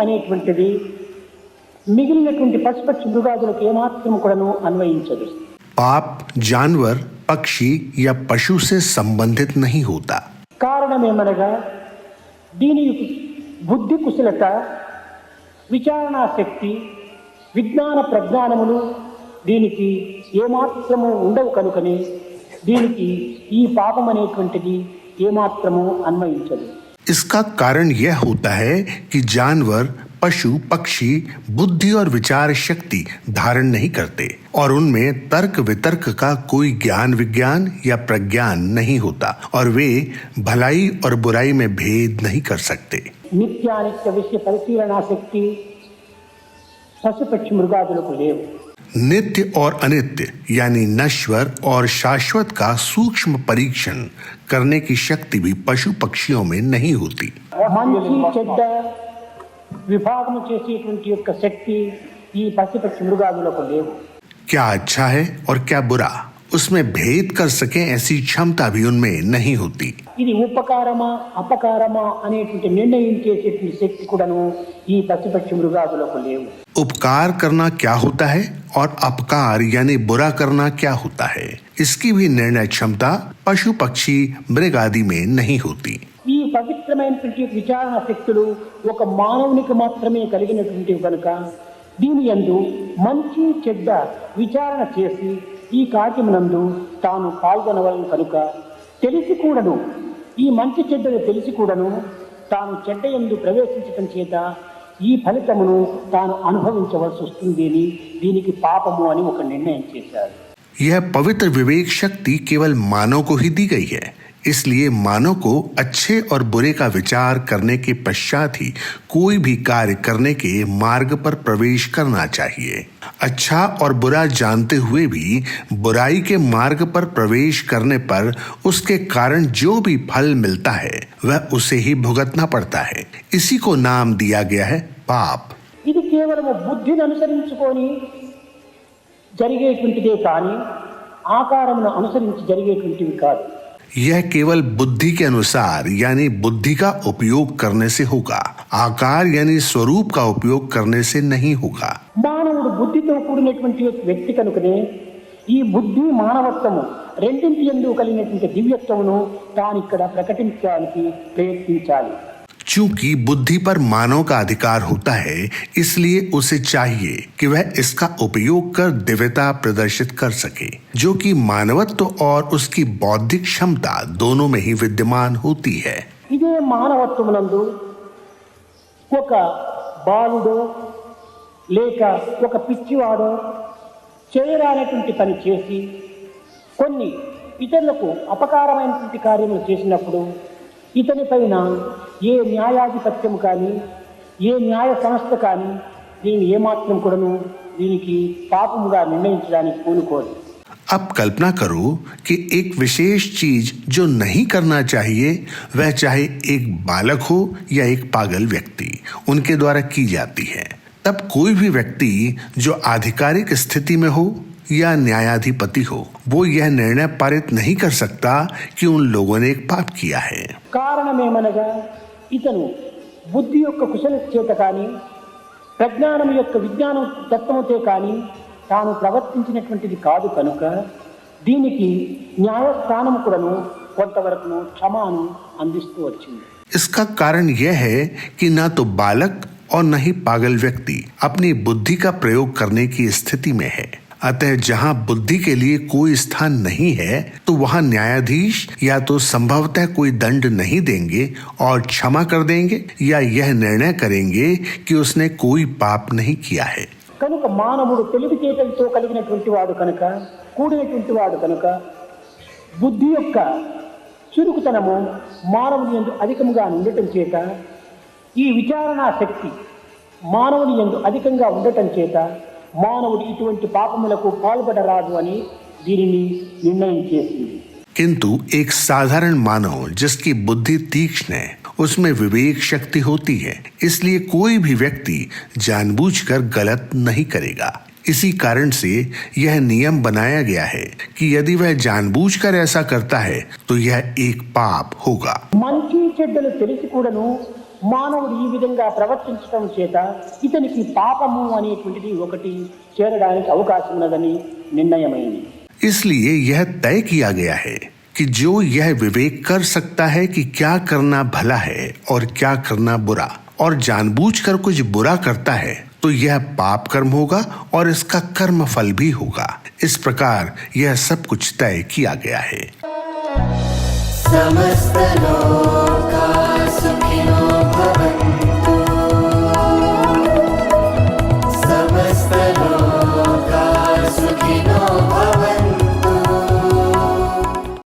అనేటువంటిది మిగిలినటువంటి పశుపక్షి మృగాదులకు ఏమాత్రం కూడాను అన్వయించదు. पाप जानवर, पक्षी या पशु से संबंधित नहीं होता. కారణమేమనగా దీని బుద్ధి కుశలత, విచారణా శక్తి, విజ్ఞాన ప్రజ్ఞానములు దీనికి ఏమాత్రము ఉండవు కనుకనే దీనికి ఈ పాపం అనేటువంటిది ఏమాత్రము అన్వయించదు. इसका कारण यह होता है कि जानवर, पशु, पक्षी बुद्धि और विचार शक्ति धारण नहीं करते और उनमें तर्क वितर्क का कोई ज्ञान विज्ञान या प्रज्ञान नहीं होता और वे भलाई और बुराई में भेद नहीं कर सकते. నిత్యానిత్య విషయ పరిశీలనా శక్తి పశుపక్షి మృగాదులకు లేవు. नित्य और अनित्य यानी नश्वर और शाश्वत का सूक्ष्म परीक्षण करने की शक्ति भी पशु पक्षियों में नहीं होती. మంచి చెడ్డ విభాగం చేసేటువంటి యొక్క శక్తి ఈ పశుపక్షి మృగాదులకు లేవు. क्या अच्छा है और क्या बुरा, उसमें भेद कर सके ऐसी क्षमता भी उनमें नहीं होती. ఇది ఉపకారమా అపకారమా అనేటువంటి నిర్ణయం చేసేటువంటి శక్తి కూడాను ఈ పశుపక్షి మృగాదులకు లేవు. उपकार करना क्या होता है और अपकार यानी बुरा करना क्या होता है, इसकी भी निर्णय क्षमता पशु पक्षी मृग आदि में नहीं होती. ఈ పవిత్రమైనటువంటి విచారణ శక్తులు ఒక మానవునికి మాత్రమే కలిగినటువంటి కనుక దీని యందు మంచి చెడ్డ విచారణ చేసి ఈ కార్యమునందు తాను పాల్గొనవలను కనుక తెలిసి కూడాను ఈ మంచి చెడ్డలు తెలిసి కూడాను తాను చెడ్డ యందు ప్రవేశించటం చేత ఈ ఫలితమును తాను అనుభవించవలసి వస్తుంది అని దీనికి పాపము అని ఒక నిర్ణయం చేశారు. यह पवित्र विवेक शक्ति केवल मानव को ही दी गई है, इसलिए मानव को अच्छे और बुरे का विचार करने के पश्चात ही कोई भी कार्य करने के मार्ग पर प्रवेश करना चाहिए. अच्छा और बुरा जानते हुए भी बुराई के मार्ग पर प्रवेश करने पर उसके कारण जो भी फल मिलता है वह उसे ही भुगतना पड़ता है. इसी को नाम दिया गया है पाप. ఇది కేవలం బుద్ధిని అనుసరించుకొని జరిగేటువంటిదే కానీ ఆకారమును అనుసరించి జరిగేటువంటివి కాదు. यह केवल बुद्धि के अनुसार यानी बुद्धि का उपयोग करने से होगा, आकार यानी स्वरूप का उपयोग करने से नहीं होगा. మానవుడు బుద్ధితో కూడినటువంటి వ్యక్తి కనుకనే ఈ బుద్ధి మానవత్వము రెండింటి యందు కలిగినటువంటి దివ్యత్వమును తాను ఇక్కడ ప్రకటించడానికి ప్రయత్నించాలి. चूंकि बुद्धि पर मानव का अधिकार होता है, इसलिए उसे चाहिए कि वह इसका उपयोग कर दिव्यता प्रदर्शित कर सके, जो कि मानवत्व और उसकी बौद्धिक क्षमता दोनों में ही विद्यमान होती है. ఇదే మానవత్వమునందు ఒక బాలుడో లేక ఒక పిచ్చివాడో చేయరానటువంటి పని చేసి కొన్ని ఇతరులకు అపకారమైనటువంటి కార్యములు చేసినప్పుడు ఇతని పైన ఏ న్యాయాధిపత్యం కానీ ఏ న్యాయ సంస్థ కానీ దీన్ని ఏమాత్రం కూడాను దీనికి పాపముగా నిర్ణయించడానికి పూనుకోదు. अब कल्पना करो कि एक विशेष चीज जो नहीं करना चाहिए वह चाहे एक बालक हो या एक पागल व्यक्ति उनके द्वारा की जाती है. तब कोई भी व्यक्ति जो आधिकारिक स्थिति में हो या न्यायाधिपति हो वो यह निर्णय पारित नहीं कर सकता कि उन लोगों ने एक पाप किया है. కారణమేమనగా ఇతను బుద్ధి యొక్క కుశల చేత కానీ ప్రజ్ఞానం యొక్క విజ్ఞాన తత్వముతో కానీ తాను ప్రవర్తించినటువంటిది కాదు కనుక దీనికి న్యాయస్థానం కూడాను కొంతవరకు క్షమాను అందిస్తూ వచ్చింది. इसका कारण यह है कि ना तो बालक और न ही पागल व्यक्ति अपनी बुद्धि का प्रयोग करने की स्थिति में है. अतः जहां बुद्धि के लिए कोई स्थान नहीं है तो वहां न्यायाधीश या तो संभवतः कोई दंड नहीं देंगे और क्षमा कर देंगे या यह निर्णय करेंगे कि उसने कोई पाप नहीं किया है. కనుక మానవుడు తెలివితేటలతో కలిగినటువంటి వాడు కనుక కూడినటువంటి వాడు కనుక బుద్ధి యొక్క చురుకుతనము మానవుని యందు అధికముగా ఉండటం చేత ఈ విచారణా శక్తి మానవుని యందు అధికంగా ఉండటం చేత మానవుడు ఇటువంటి పాపములకు పాల్పడరాదు అని దీనిని నిర్ణయం చేసింది. किंतु एक साधारण मानव जिसकी बुद्धि तीक्ष्ण है उसमें विवेक शक्ति होती है, इसलिए कोई भी व्यक्ति जानबूझकर गलत नहीं करेगा. इसी कारण से यह नियम बनाया गया है कि यदि वह जानबूझकर ऐसा करता है तो यह एक पाप होगा. మంచి చెడ్డలు తెలిసి కూడాను మానవుడు ఈ విధంగా ప్రవర్తించడం చేత ఇతనికి పాపము అనేటువంటిది ఒకటి చేరడానికి అవకాశం ఉన్నదని నిర్ణయమైంది. इसलिए यह तय किया गया है कि जो यह विवेक कर सकता है कि क्या करना भला है और क्या करना बुरा, और जानबूझकर कुछ बुरा करता है तो यह पाप कर्म होगा और इसका कर्म फल भी होगा. इस प्रकार यह सब कुछ तय किया गया है. समस्त लोग